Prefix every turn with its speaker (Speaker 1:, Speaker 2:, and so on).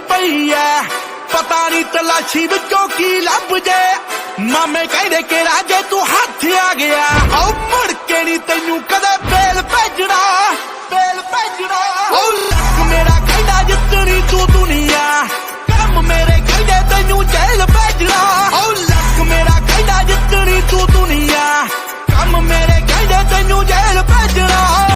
Speaker 1: पई है पता नहीं तलाशी विचों की लब जे मामे कहदे कि राजे तू हाथ आ गया औ मुड़